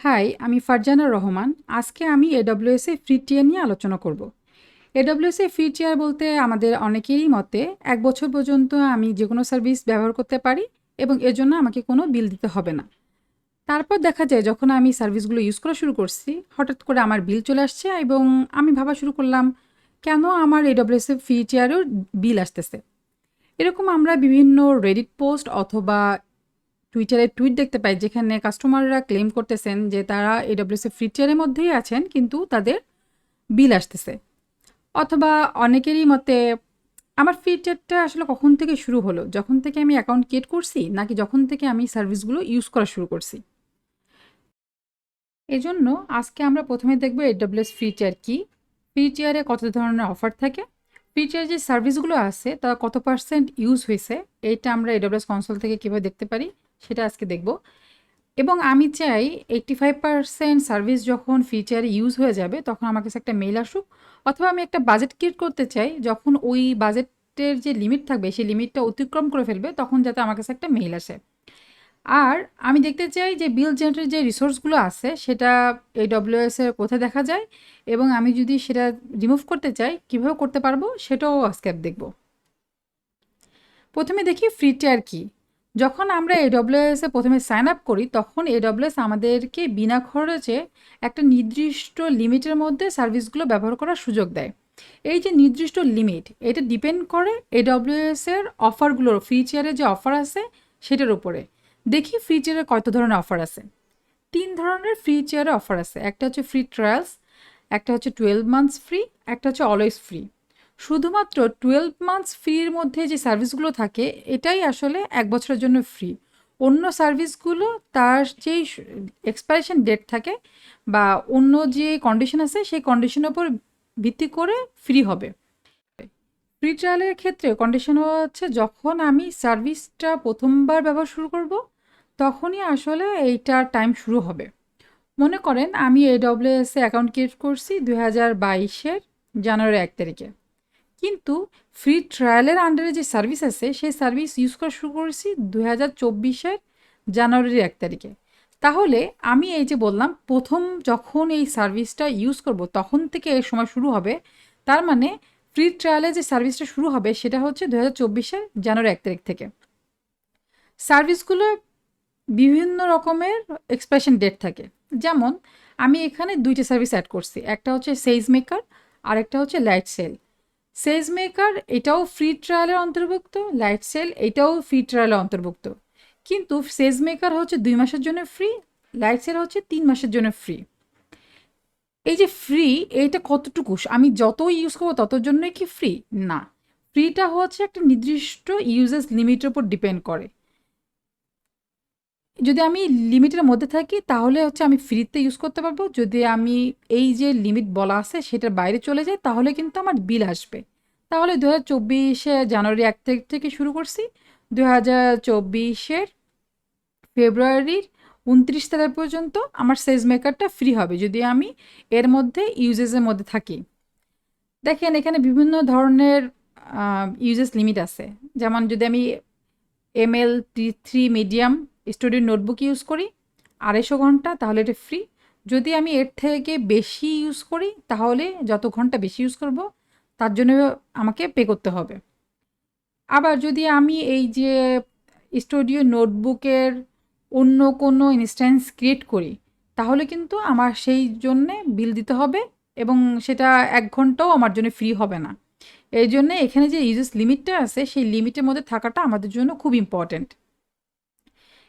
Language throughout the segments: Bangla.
হাই, আমি ফারজানা রহমান। আজকে আমি এডব্লিউএস এ ফ্রি টিয়ার নিয়ে আলোচনা করব। এডব্লিউএস এ ফ্রি টিয়ার বলতে আমাদের অনেকেরই মতে ১ বছর পর্যন্ত আমি যেকোনো সার্ভিস ব্যবহার করতে পারি এবং এর জন্য আমাকে কোনো বিল দিতে হবে না। তারপর দেখা যায় যখন আমি সার্ভিসগুলো ইউজ করা শুরু করছি, হঠাৎ করে আমার বিল চলে আসছে এবং আমি ভাবা শুরু করলাম, কেন আমার এডব্লিউএস এ ফ্রি টিয়ারেও বিল আসতেছে? এরকম আমরা বিভিন্ন রেডিট পোস্ট অথবা টুইটারে টুইট দেখতে পাই যেখানে কাস্টমাররা ক্লেম করতেছেন যে তারা এডব্লিউএস ফ্রি টিয়ারের মধ্যেই আছেন কিন্তু তাদের বিল আসতেছে। অথবা অনেকেরই মতে আমার ফ্রি টিয়ারটা আসলে কখন থেকে শুরু হলো, যখন থেকে আমি অ্যাকাউন্ট ক্রিয়েট করছি নাকি যখন থেকে আমি সার্ভিসগুলো ইউজ করা শুরু করছি। এজন্য আজকে আমরা প্রথমে দেখব এডব্লিউএস ফ্রি টিয়ার কি, ফ্রি টিয়ারে কত ধরনের অফার থাকে, ফ্রি টিয়ার যে সার্ভিসগুলো আছে তা কত পার্সেন্ট ইউজ হয়েছে, এইটা আমরা এডব্লিউএস কনসোল থেকে কীভাবে দেখতে পারি সেটা আজকে দেখব। এবং আমি চাই 85% সার্ভিস যখন ফিচারে ইউজ হয়ে যাবে তখন আমার কাছে একটা মেইল আসুক, অথবা আমি একটা বাজেট ক্রিয়েট করতে চাই যখন ওই বাজেটের যে লিমিট থাকবে সেই লিমিটটা অতিক্রম করে ফেলবে তখন যাতে আমার কাছে একটা মেইল আসে। আর আমি দেখতে চাই যে বিল জেনারেটেড যে রিসোর্সগুলো আছে সেটা AWS এর কোথায় দেখা যায়, এবং আমি যদি সেটা রিমুভ করতে চাই কীভাবে করতে পারবো সেটাও আজকে দেখব। প্রথমে দেখি ফ্রি টিয়ার কি। যখন আমরা AWS এ প্রথমে সাইন আপ করি তখন AWS আমাদেরকে বিনা খরচে একটা নির্দিষ্ট লিমিটের মধ্যে সার্ভিসগুলো ব্যবহার করার সুযোগ দেয়। এই যে নির্দিষ্ট লিমিট, এটা ডিপেন্ড করে AWS এর অফারগুলোর, ফ্রি টিয়ারে যে অফার আছে সেটার উপরে। দেখি ফ্রি টিয়ারে কত ধরনের অফার আছে। 3 ধরনের ফ্রি টিয়ারে অফার আছে। একটা হচ্ছে ফ্রি ট্রায়ালস, একটা হচ্ছে 12 মান্থস ফ্রি, একটা হচ্ছে অলওয়েজ ফ্রি। শুধুমাত্র 12 মান্থস ফ্রির মধ্যে যে সার্ভিসগুলো থাকে এটাই আসলে 1 বছরের জন্য ফ্রি। অন্য সার্ভিসগুলো তার যেই এক্সপায়ারেশন ডেট থাকে বা অন্য যে কন্ডিশন আছে সেই কন্ডিশনের উপর ভিত্তি করে ফ্রি হবে। ফ্রি ট্রায়ালের ক্ষেত্রে কন্ডিশন হচ্ছে যখন আমি সার্ভিসটা প্রথমবার ব্যবহার শুরু করব তখনই আসলে এইটার টাইম শুরু হবে। মনে করেন আমি AWS এ অ্যাকাউন্ট ক্রিয়েট করছি 2022-এর জানুয়ারি 1 তারিখে, কিন্তু ফ্রি ট্রায়ালের আন্ডারে যে সার্ভিস আছে সেই সার্ভিস ইউজ করা শুরু করেছি 2024-এর জানুয়ারির 1 তারিখে। তাহলে আমি এই যে বললাম প্রথম যখন এই সার্ভিসটা ইউজ করব তখন থেকে এর সময় শুরু হবে, তার মানে ফ্রি ট্রায়ালে যে সার্ভিসটা শুরু হবে সেটা হচ্ছে 2024-এর জানুয়ারি 1 তারিখ থেকে। সার্ভিসগুলো বিভিন্ন রকমের এক্সপ্রেশন ডেট থাকে। যেমন আমি এখানে 2টা সার্ভিস অ্যাড করছি, একটা হচ্ছে সেজ মেকার আর একটা হচ্ছে লাইট সেল। সেজ মেকার এটাও ফ্রি ট্রায়ালের অন্তর্ভুক্ত, লাইট সেল এটাও ফ্রি ট্রায়ালের অন্তর্ভুক্ত, কিন্তু সেজ মেকার হচ্ছে 2 মাসের জন্য ফ্রি, লাইট সেল হচ্ছে 3 মাসের জন্য ফ্রি। এই যে ফ্রি, এইটা কতটুকু আমি যত ইউজ করবো ততর জন্যই কি ফ্রি? না, ফ্রিটা হচ্ছে একটা নির্দিষ্ট ইউজেস লিমিটের উপর ডিপেন্ড করে। যদি আমি লিমিটের মধ্যে থাকি তাহলে হচ্ছে আমি ফ্রিতে ইউজ করতে পারবো, যদি আমি এই যে লিমিট বলা আছে সেটার বাইরে চলে যাই তাহলে কিন্তু আমার বিল আসবে। তাহলে 2024-এ জানুয়ারি 1 তারিখ থেকে শুরু করছি, 2024-এর ফেব্রুয়ারির 29 তারিখ পর্যন্ত আমার সেজ মেকারটা ফ্রি হবে যদি আমি এর মধ্যে ইউজেসের মধ্যে থাকি। দেখেন এখানে বিভিন্ন ধরনের ইউজেস লিমিট আছে। যেমন যদি আমি ML3 medium studio notebook use করি 250 ঘন্টা তাহলে এটা ফ্রি। যদি আমি এর থেকে বেশি ইউজ করি তাহলে যত ঘন্টা বেশি ইউজ করব তার জন্য আমাকে পে করতে হবে। আবার যদি আমি এই যে স্টুডিও নোটবুকের অন্য কোনো ইনস্ট্যান্স ক্রিয়েট করি তাহলে কিন্তু আমার সেই জন্যে বিল দিতে হবে এবং সেটা 1 ঘন্টাও আমার জন্য ফ্রি হবে না। এই জন্যে এখানে যে ইউজেস লিমিটটা আছে সেই লিমিটের মধ্যে থাকাটা আমাদের জন্য খুব ইম্পর্ট্যান্ট।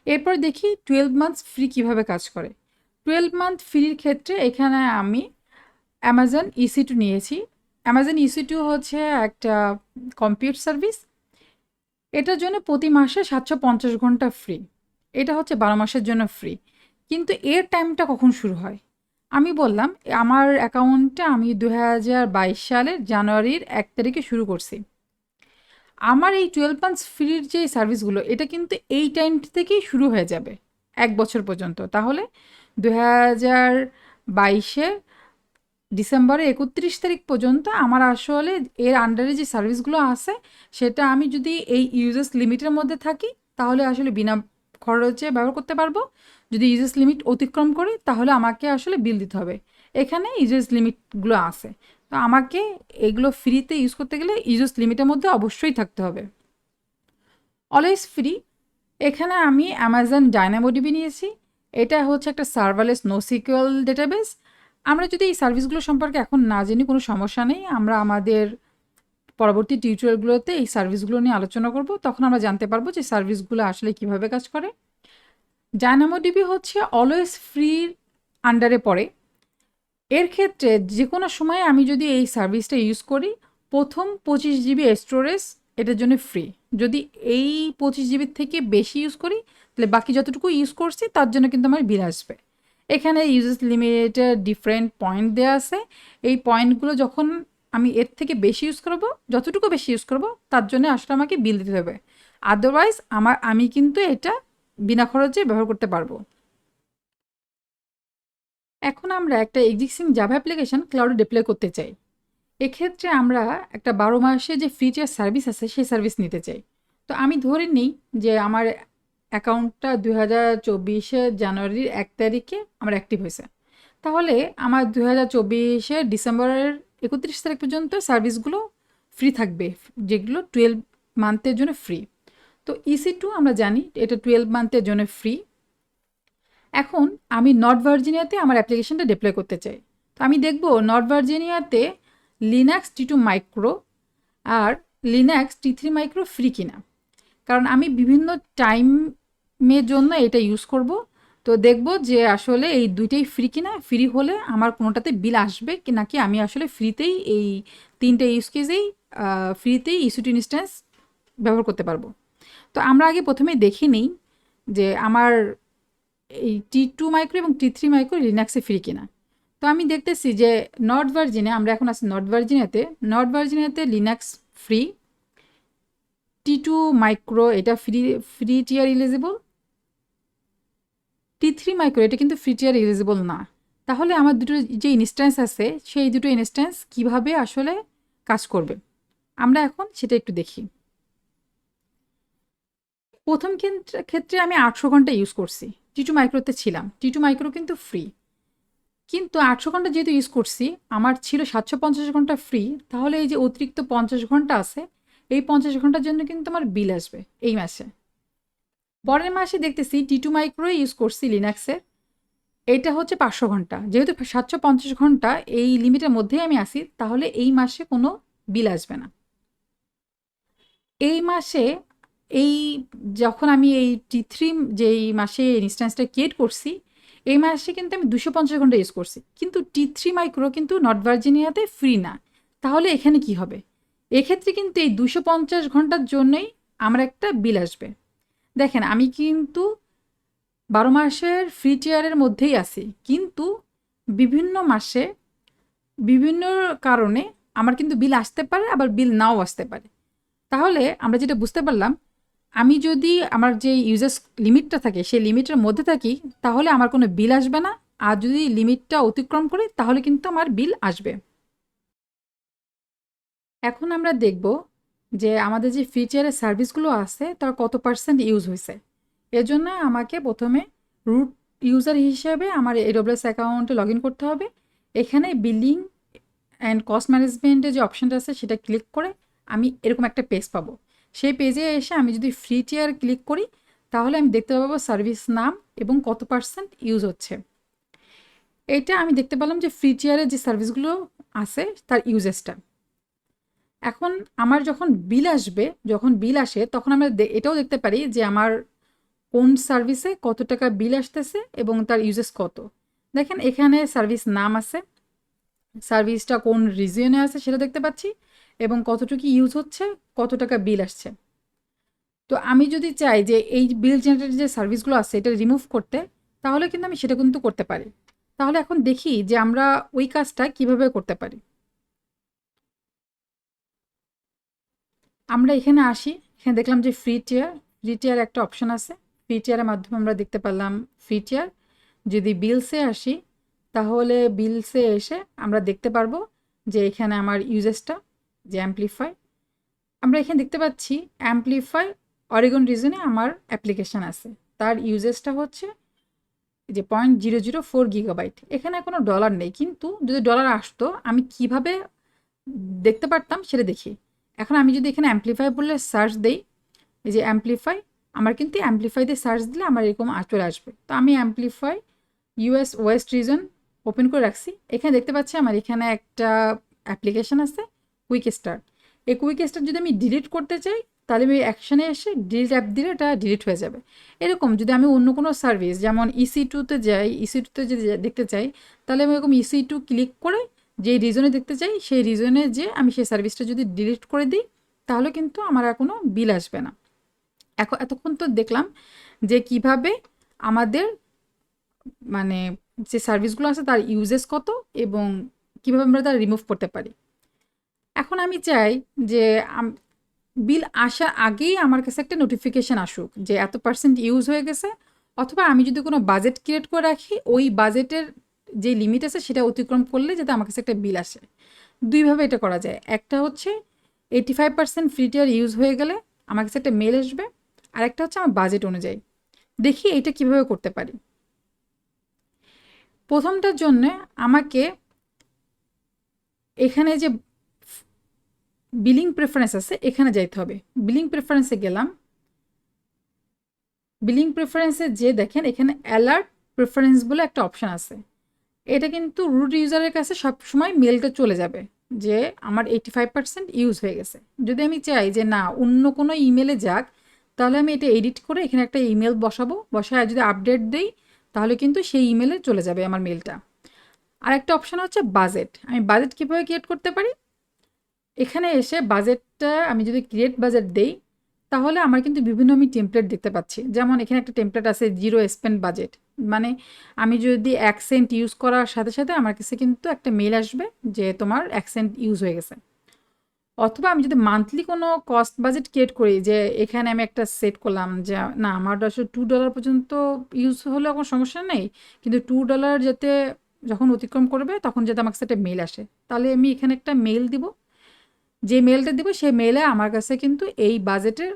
এরপর দেখি 12 মান্থস ফ্রি কিভাবে কাজ করে। 12 মান্থ ফ্রির ক্ষেত্রে এখানে আমি অ্যামাজন EC2 নিয়েছি। অ্যামাজন EC2 হচ্ছে একটা কম্পিউট সার্ভিস। এটার জন্য প্রতি মাসে 750 ঘন্টা ফ্রি। এটা হচ্ছে 12 মাসের জন্য ফ্রি। কিন্তু এর টাইমটা কখন শুরু হয়? আমি বললাম আমার অ্যাকাউন্টটা আমি 2022 সালের জানুয়ারির 1 তারিখে শুরু করছি। আমার এই 12 মান্থস ফ্রির যে সার্ভিসগুলো এটা কিন্তু এই টাইম থেকেই শুরু হয়ে যাবে 1 বছর পর্যন্ত। তাহলে 2022-এর ডিসেম্বরের 31 তারিখ পর্যন্ত আমার আসলে এর আন্ডারে যে সার্ভিসগুলো আছে সেটা আমি যদি এই ইউজেস লিমিটের মধ্যে থাকি তাহলে আসলে বিনা খরচে ব্যবহার করতে পারবো। যদি ইউজেস লিমিট অতিক্রম করি তাহলে আমাকে আসলে বিল দিতে হবে। এখানে ইউজেস লিমিটগুলো আছে, তো আমাকে এগুলো ফ্রিতে ইউজ করতে গেলে ইউজেস লিমিটের মধ্যে অবশ্যই থাকতে হবে। অলওয়েজ ফ্রি, এখানে আমি অ্যামাজন ডায়নামোডিবি নিয়েছি। এটা হচ্ছে একটা সার্ভারলেস নোসিকিউএল ডেটাবেস। আমরা যদি এই সার্ভিসগুলো সম্পর্কে এখন না জানি কোনো সমস্যা নেই, আমরা আমাদের পরবর্তী টিউটোরিয়ালগুলোতে এই সার্ভিসগুলো নিয়ে আলোচনা করব, তখন আমরা জানতে পারবো যে সার্ভিসগুলো আসলে কিভাবে কাজ করে। ডায়নামোডিবি হচ্ছে অলওয়েজ ফ্রির আন্ডারে পড়ে। এর ক্ষেত্রে যে কোনো সময় আমি যদি এই সার্ভিসটা ইউজ করি, প্রথম 25 জিবি স্টোরেজ এটার জন্য ফ্রি। যদি এই 25 জিবির থেকে বেশি ইউজ করি তাহলে বাকি যতটুকু ইউজ করছি তার জন্য কিন্তু আমার বিল আসবে। এখানে ইউজেস লিমিটের ডিফারেন্ট পয়েন্ট দেওয়া আছে। এই পয়েন্টগুলো যখন আমি এর থেকে বেশি ইউজ করব, যতটুকু বেশি ইউজ করব তার জন্য আসলে আমাকে বিল দিতে হবে। আদারওয়াইজ আমি কিন্তু এটা বিনা খরচে ব্যবহার করতে পারবো। এখন আমরা একটা এক্সিস্টিং জাভা অ্যাপ্লিকেশন ক্লাউডে ডিপ্লয় করতে চাই। এক্ষেত্রে আমরা একটা 12 মাসে যে ফ্রি টিয়ার সার্ভিস আছে সেই সার্ভিস নিতে চাই। তো আমি ধরে নিই যে আমার অ্যাকাউন্টটা 2024 জানুয়ারির 1 তারিখে আমার অ্যাক্টিভ হয়েছে। তাহলে আমার 2024 ডিসেম্বরের 31 তারিখ পর্যন্ত সার্ভিসগুলো ফ্রি থাকবে, যেগুলো 12 মান্থের জন্য ফ্রি। তো EC2 আমরা জানি এটা 12 মান্থের জন্য ফ্রি। এখন আমি নর্থ ভার্জিনিয়াতে আমার অ্যাপ্লিকেশনটা ডিপ্লয় করতে চাই। তো আমি দেখব নর্থ ভার্জিনিয়াতে লিনাক্স T2 মাইক্রো আর লিনাক্স T3 মাইক্রো ফ্রি কিনা, কারণ আমি বিভিন্ন টাইমের জন্য এটা ইউজ করব। তো দেখব যে আসলে এই দুইটাই ফ্রি কিনা। ফ্রি হলে আমার কোনোটাতে বিল আসবে কি নাকি আমি আসলে ফ্রিতেই এই 3টে ইউজ কেসেই ফ্রিতেই EC2 ইনস্ট্যান্স ব্যবহার করতে পারবো। তো আমরা আগে প্রথমেই দেখে নিই যে আমার এই T2 মাইক্রো এবং T3 মাইক্রো লিনাক্সে ফ্রি কিনা। তো আমি দেখতেছি যে নর্থ ভার্জিনিয়া, আমরা এখন আছি নর্থ ভার্জিনিয়াতে লিনাক্স ফ্রি, T2 মাইক্রো এটা free tier eligible, T3 micro এটা কিন্তু ফ্রি টিয়ার এলিজিবল না। তাহলে আমার দুটো যে ইনস্ট্যান্স আছে সেই দুটো ইনস্ট্যান্স কিভাবে আসলে কাজ করবে আমরা এখন সেটা একটু দেখি। প্রথম ক্ষেত্রে আমি 800 ঘন্টা ইউজ করছি, T2 মাইক্রোতে ছিলাম। T2 মাইক্রো কিন্তু ফ্রি, কিন্তু 800 ঘন্টা যেহেতু ইউজ করছি আমার ছিল 750 ঘন্টা ফ্রি। তাহলে এই যে অতিরিক্ত 50 ঘন্টা আছে, এই 50 ঘন্টার জন্য কিন্তু আমার বিল আসবে এই মাসে। পরের মাসে দেখতেছি T2 মাইক্রো ইউজ করছি লিনাক্সে, এইটা হচ্ছে 500 ঘন্টা। যেহেতু 750 ঘন্টা এই লিমিটের মধ্যেই আমি আসি, তাহলে এই মাসে কোনো বিল আসবে না। এই মাসে এই যখন আমি এই T3 যেই মাসে ইনস্ট্যান্সটা ক্রিয়েট করছি, এই মাসে কিন্তু আমি 250 ঘন্টা ইউজ করছি, কিন্তু T3 মাইক্রো কিন্তু নর্থ ভার্জিনিয়াতে ফ্রি না। তাহলে এখানে কি হবে? এক্ষেত্রে কিন্তু এই 250 ঘন্টার জন্যই আমার একটা বিল আসবে। দেখেন আমি কিন্তু 12 মাসের ফ্রি টিয়ারের মধ্যেই আছি, কিন্তু বিভিন্ন মাসে বিভিন্ন কারণে আমার কিন্তু বিল আসতে পারে, আবার বিল নাও আসতে পারে। তাহলে আমরা যেটা বুঝতে পারলাম, আমি যদি আমার যে ইউজেস লিমিটটা থাকে সেই লিমিটের মধ্যে থাকি তাহলে আমার কোনো বিল আসবে না, আর যদি লিমিটটা অতিক্রম করি তাহলে কিন্তু আমার বিল আসবে। এখন আমরা দেখব যে আমাদের যে ফিচারের সার্ভিসগুলো আছে তার কত পার্সেন্ট ইউজ হয়েছে। এজন্য আমাকে প্রথমে রুট ইউজার হিসেবে আমার AWS অ্যাকাউন্টে লগ ইন করতে হবে। এখানে বিলিং অ্যান্ড কস্ট ম্যানেজমেন্টের যে অপশানটা আছে সেটা ক্লিক করে আমি এরকম একটা পেজ পাবো। সেই পেজে এসে আমি যদি ফ্রি টিয়ার ক্লিক করি তাহলে আমি দেখতে পাবো সার্ভিস নাম এবং কত পার্সেন্ট ইউজ হচ্ছে। এইটা আমি দেখতে পেলাম যে ফ্রি টিয়ারের যে সার্ভিসগুলো আছে তার ইউজেসটা। এখন আমার যখন বিল আসবে, যখন বিল আসে তখন আমরা এটাও দেখতে পারি যে আমার কোন সার্ভিসে কত টাকা বিল আসতেছে এবং তার ইউজেস কত। দেখেন এখানে সার্ভিস নাম আছে, সার্ভিসটা কোন রিজিয়নে আছে সেটা দেখতে পাচ্ছি, এবং কতটুকু ইউজ হচ্ছে, কত টাকা বিল আসছে। তো আমি যদি চাই যে এই বিল জেনারেটেড যে সার্ভিসগুলো আছে এটা রিমুভ করতে, তাহলে কিন্তু আমি সেটা কিন্তু করতে পারি। তাহলে এখন দেখি যে আমরা ওই কাজটা কিভাবে করতে পারি। আমরা এখানে আসি, এখানে দেখলাম যে ফ্রি টিয়ার একটা অপশন আছে। ফ্রি টিয়ারের মাধ্যমে আমরা দেখতে পারলাম ফ্রি টিয়ার। যদি বিলসে আসি তাহলে বিলসে এসে আমরা দেখতে পারবো যে এখানে আমার ইউজেসটা যে অ্যাম্পলিফাই, আমরা এখানে দেখতে পাচ্ছি অ্যাম্পলিফাই অরিগন রিজনে আমার অ্যাপ্লিকেশান আছে, তার ইউজেসটা হচ্ছে যে 0.004 গিগাবাইট, এখানে কোনো ডলার নেই, কিন্তু যদি ডলার আসতো আমি কিভাবে দেখতে পারতাম সেটা দেখি। এখন আমি যদি এখানে অ্যাম্প্লিফাই বলে সার্চ দেই, এই যে অ্যাম্প্লিফাই, আমার কিন্তু অ্যাম্প্লিফাই দিয়ে সার্চ দিলে আমার এরকম চলে আসবে। তো আমি amplify US West reason open করে রাখছি। এখানে দেখতে পাচ্ছি আমার এখানে একটা অ্যাপ্লিকেশান আছে, কুইক স্টার্ট। এই কুইক স্টার্ট যদি আমি ডিলিট করতে চাই, তাহলে আমি অ্যাকশানে এসে ডিলিট অ্যাপ দিলে এটা ডিলিট হয়ে যাবে। এরকম যদি আমি অন্য কোনো সার্ভিস যেমন EC2-তে যাই, EC2-তে যদি দেখতে চাই, তাহলে আমি এরকম EC2 ক্লিক করে যে রিজনে দেখতে চাই সেই রিজনে যে আমি সেই সার্ভিসটা যদি ডিলিট করে দিই, তাহলে কিন্তু আমার আর কোনো বিল আসবে না। এতক্ষণ তো দেখলাম যে কিভাবে আমাদের মানে যে সার্ভিসগুলো আছে তার ইউজেস কত এবং কিভাবে আমরা তা রিমুভ করতে পারি। এখন আমি চাই যে বিল আসার আগেই আমার কাছে একটা নোটিফিকেশান আসুক যে এত পার্সেন্ট ইউজ হয়ে গেছে, অথবা আমি যদি কোনো বাজেট ক্রিয়েট করে রাখি, ওই বাজেটের যে লিমিট আছে সেটা অতিক্রম করলে যাতে আমার কাছে একটা বিল আসে। দুইভাবে এটা করা যায়। একটা হচ্ছে 85% ফ্রি টিয়ার ইউজ হয়ে গেলে আমার কাছে একটা মেল আসবে, আর একটা হচ্ছে আমার বাজেট অনুযায়ী। দেখি এটা কিভাবে করতে পারি। প্রথমটার জন্য আমাকে এখানে যে বিলিং প্রেফারেন্স আছে এখানে যাইতে হবে। বিলিং প্রেফারেন্সে গেলাম, বিলিং প্রেফারেন্সে যে দেখেন এখানে অ্যালার্ট প্রেফারেন্স বলে একটা অপশান আছে। এটা কিন্তু রুট ইউজারের কাছে সবসময় মেলটা চলে যাবে যে আমার 85% ইউজ হয়ে গেছে। যদি আমি চাই যে না অন্য কোনো ইমেলে যাক, তাহলে আমি এটা এডিট করে এখানে একটা ইমেল বসাবো, বসায় যদি আপডেট দিই তাহলে কিন্তু সেই ইমেলে চলে যাবে আমার মেলটা। আর একটা অপশান হচ্ছে বাজেট। আমি বাজেট কীভাবে ক্রিয়েট করতে পারি, এখানে এসে বাজেটটা আমি যদি ক্রিয়েট বাজেট দেই, তাহলে আমার কিন্তু বিভিন্ন আমি টেমপ্লেট দেখতে পাচ্ছি। যেমন এখানে একটা টেমপ্লেট আছে জিরো স্পেন্ড বাজেট, মানে আমি যদি 1 সেন্ট ইউজ করার সাথে সাথে আমার কাছে কিন্তু একটা মেল আসবে যে তোমার 1 সেন্ট ইউজ হয়ে গেছে। অথবা আমি যদি মান্থলি কোনো কস্ট বাজেট ক্রিয়েট করি, যে এখানে আমি একটা সেট করলাম যে না আমার আসলে $2 পর্যন্ত ইউজ হলে কোনো সমস্যা নেই, কিন্তু $2 যাতে যখন অতিক্রম করবে তখন যাতে আমার কাছে একটা মেল আসে, তাহলে আমি এখানে একটা মেল দিব। যে মেলটা দিব সেই মেলে আমার কাছে কিন্তু এই বাজেটের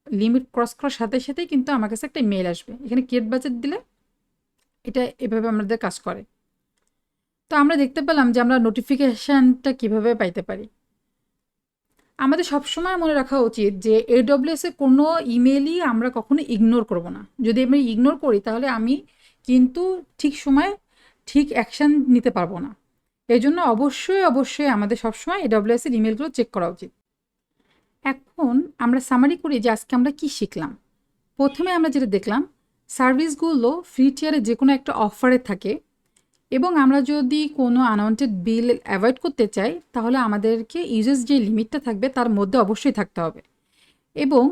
লিমিট ক্রস করার সাথে সাথেই কিন্তু আমার কাছে একটা মেল আসবে। এখানে ক্রিয়েট বাজেট দিলে এটা এভাবে আমাদের কাজ করে। তো আমরা দেখতে পেলাম যে আমরা নোটিফিকেশানটা কিভাবে পাইতে পারি। আমাদের সবসময় মনে রাখা উচিত যে AWS এ কোনো ইমেলই আমরা কখনো ইগনোর করব না। যদি আমি ইগনোর করি তাহলে আমি কিন্তু ঠিক সময়ে ঠিক অ্যাকশান নিতে পারবো না। এই জন্য অবশ্যই আমাদের সবসময় AWS এর ইমেলগুলো চেক করা উচিত। এখন আমরা সামারি করি যে আজকে আমরা কি শিখলাম। প্রথমে আমরা যেটা দেখলাম, সার্ভিসগুলো ফ্রি টিয়ারে যে কোনো একটা অফারে থাকে, এবং আমরা যদি কোনো আনওয়ান্টেড বিল অ্যাভয়েড করতে চাই তাহলে আমাদেরকে ইউজেস যে লিমিটটা থাকবে তার মধ্যে অবশ্যই থাকতে হবে। এবং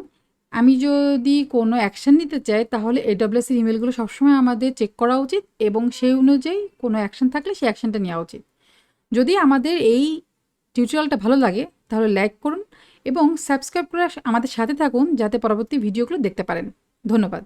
আমি যদি কোনো অ্যাকশান নিতে চাই তাহলে AWS এর ইমেলগুলো সবসময় আমাদের চেক করা উচিত, এবং সেই অনুযায়ী কোনো অ্যাকশান থাকলে সেই অ্যাকশানটা নেওয়া উচিত। যদি আমাদের এই টিউটোরিয়ালটা ভালো লাগে তাহলে লাইক করুন এবং সাবস্ক্রাইব করে আমাদের সাথে থাকুন যাতে পরবর্তী ভিডিওগুলো দেখতে পারেন। ধন্যবাদ।